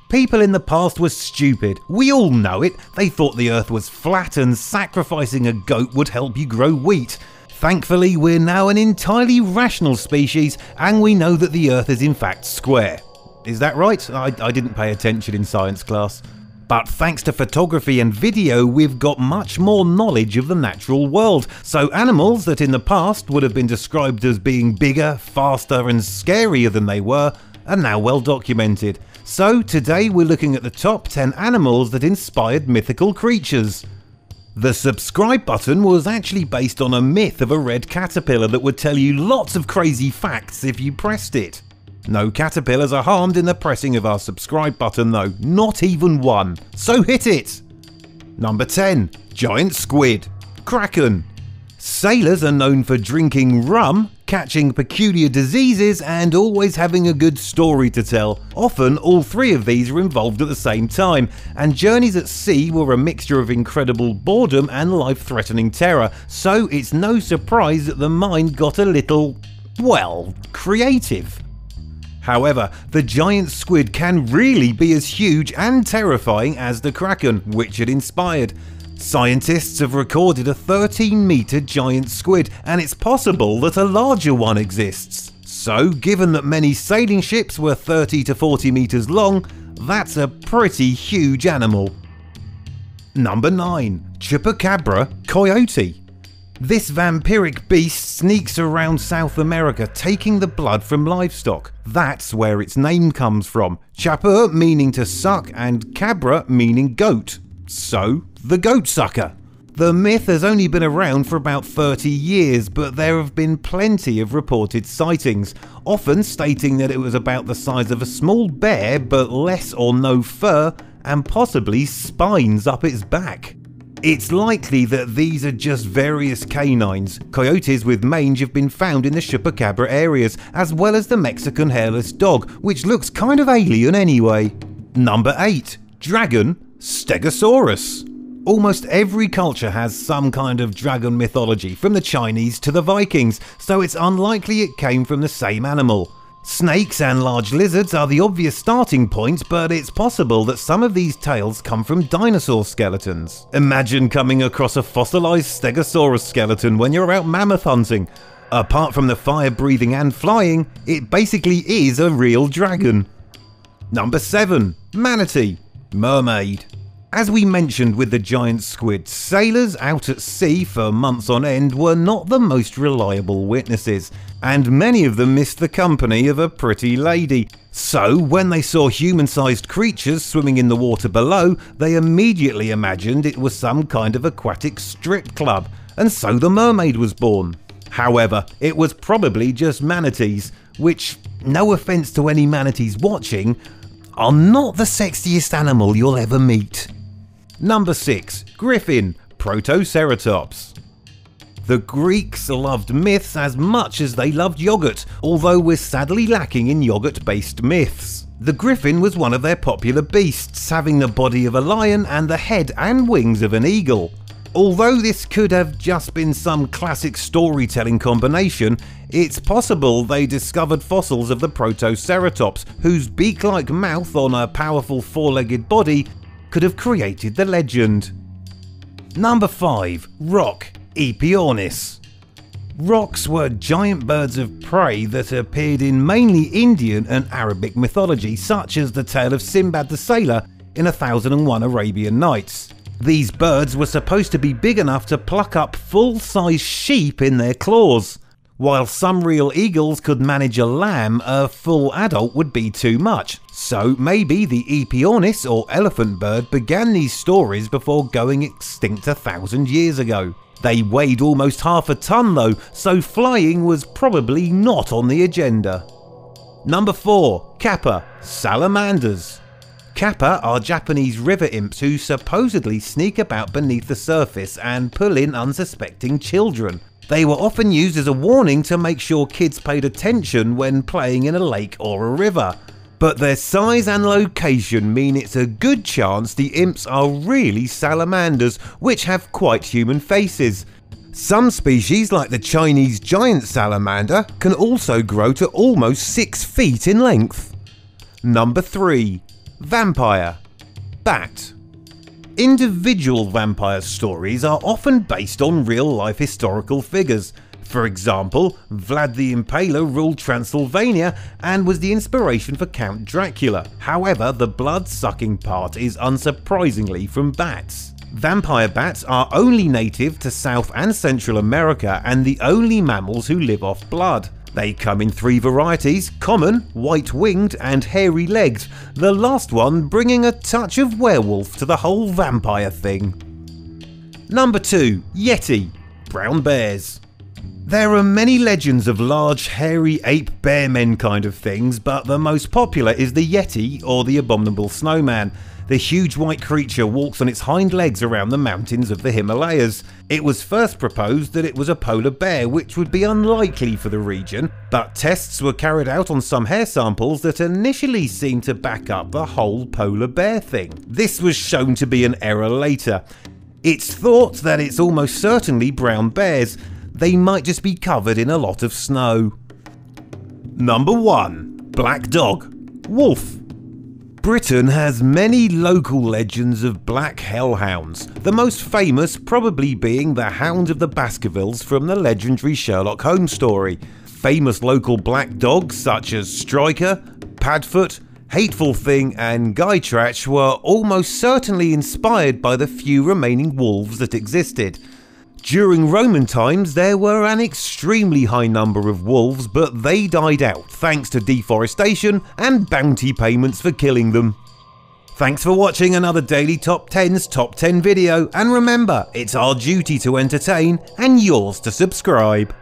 People in the past were stupid, we all know it. They thought the earth was flat and sacrificing a goat would help you grow wheat. Thankfully, we're now an entirely rational species and we know that the earth is in fact square. Is that right? I didn't pay attention in science class. But thanks to photography and video, we've got much more knowledge of the natural world. So animals that in the past would have been described as being bigger, faster and scarier than they were are now well documented. So today we're looking at the top 10 animals that inspired mythical creatures. The subscribe button was actually based on a myth of a red caterpillar that would tell you lots of crazy facts if you pressed it. No caterpillars are harmed in the pressing of our subscribe button though, not even one, so hit it! Number 10. Giant squid. Kraken. Sailors are known for drinking rum, catching peculiar diseases and always having a good story to tell. Often all three of these are involved at the same time, and journeys at sea were a mixture of incredible boredom and life-threatening terror, so it's no surprise that the mind got a little, well, creative. However, the giant squid can really be as huge and terrifying as the Kraken, which it inspired. Scientists have recorded a 13-meter giant squid, and it's possible that a larger one exists. So, given that many sailing ships were 30 to 40 meters long, that's a pretty huge animal. Number 9. Chupacabra Coyote. This vampiric beast sneaks around South America taking the blood from livestock. That's where its name comes from. Chupa meaning to suck and cabra meaning goat. So, the goat sucker. The myth has only been around for about 30 years, but there have been plenty of reported sightings, often stating that it was about the size of a small bear but less or no fur and possibly spines up its back. It's likely that these are just various canines. Coyotes with mange have been found in the Chupacabra areas, as well as the Mexican hairless dog, which looks kind of alien anyway. Number 8. Dragon Stegosaurus. Almost every culture has some kind of dragon mythology, from the Chinese to the Vikings, so it's unlikely it came from the same animal. Snakes and large lizards are the obvious starting point, but it's possible that some of these tales come from dinosaur skeletons. Imagine coming across a fossilized Stegosaurus skeleton when you're out mammoth hunting. Apart from the fire breathing and flying, it basically is a real dragon. Number 7. Manatee. Mermaid. As we mentioned with the giant squid, sailors out at sea for months on end were not the most reliable witnesses, and many of them missed the company of a pretty lady. So when they saw human-sized creatures swimming in the water below, they immediately imagined it was some kind of aquatic strip club, and so the mermaid was born. However, it was probably just manatees, which, no offence to any manatees watching, are not the sexiest animal you'll ever meet. Number 6. Griffin. Protoceratops. The Greeks loved myths as much as they loved yogurt, although we're sadly lacking in yogurt-based myths. The griffin was one of their popular beasts, having the body of a lion and the head and wings of an eagle. Although this could have just been some classic storytelling combination, it's possible they discovered fossils of the Protoceratops, whose beak-like mouth on a powerful four-legged body could have created the legend. Number 5. Roc Aepyornis. Rocs were giant birds of prey that appeared in mainly Indian and Arabic mythology, such as the tale of Sinbad the Sailor in 1001 Arabian Nights. These birds were supposed to be big enough to pluck up full-size sheep in their claws. While some real eagles could manage a lamb, a full adult would be too much. So maybe the Aepyornis or elephant bird began these stories before going extinct 1,000 years ago. They weighed almost half a ton though, so flying was probably not on the agenda. Number 4. Kappa Salamanders. Kappa are Japanese river imps who supposedly sneak about beneath the surface and pull in unsuspecting children. They were often used as a warning to make sure kids paid attention when playing in a lake or a river. But their size and location mean it's a good chance the imps are really salamanders, which have quite human faces. Some species, like the Chinese giant salamander, can also grow to almost 6 feet in length. Number 3. Vampire. Bat. Individual vampire stories are often based on real-life historical figures. For example, Vlad the Impaler ruled Transylvania and was the inspiration for Count Dracula. However, the blood-sucking part is unsurprisingly from bats. Vampire bats are only native to South and Central America and the only mammals who live off blood. They come in 3 varieties: common, white-winged and hairy-legged, the last one bringing a touch of werewolf to the whole vampire thing. Number 2. Yeti. Brown bears. There are many legends of large, hairy ape bear men kind of things, but the most popular is the Yeti, or the abominable snowman. The huge white creature walks on its hind legs around the mountains of the Himalayas. It was first proposed that it was a polar bear, which would be unlikely for the region, but tests were carried out on some hair samples that initially seemed to back up the whole polar bear thing. This was shown to be an error later. It's thought that it's almost certainly brown bears. They might just be covered in a lot of snow. Number 1. Black dog. Wolf. Britain has many local legends of black hellhounds, the most famous probably being the Hound of the Baskervilles from the legendary Sherlock Holmes story. Famous local black dogs such as Striker, Padfoot, Hateful Thing and Gytrash were almost certainly inspired by the few remaining wolves that existed. During Roman times there were an extremely high number of wolves, but they died out thanks to deforestation and bounty payments for killing them. Thanks for watching another Daily Top 10's Top 10 video, and remember, it's our duty to entertain and yours to subscribe.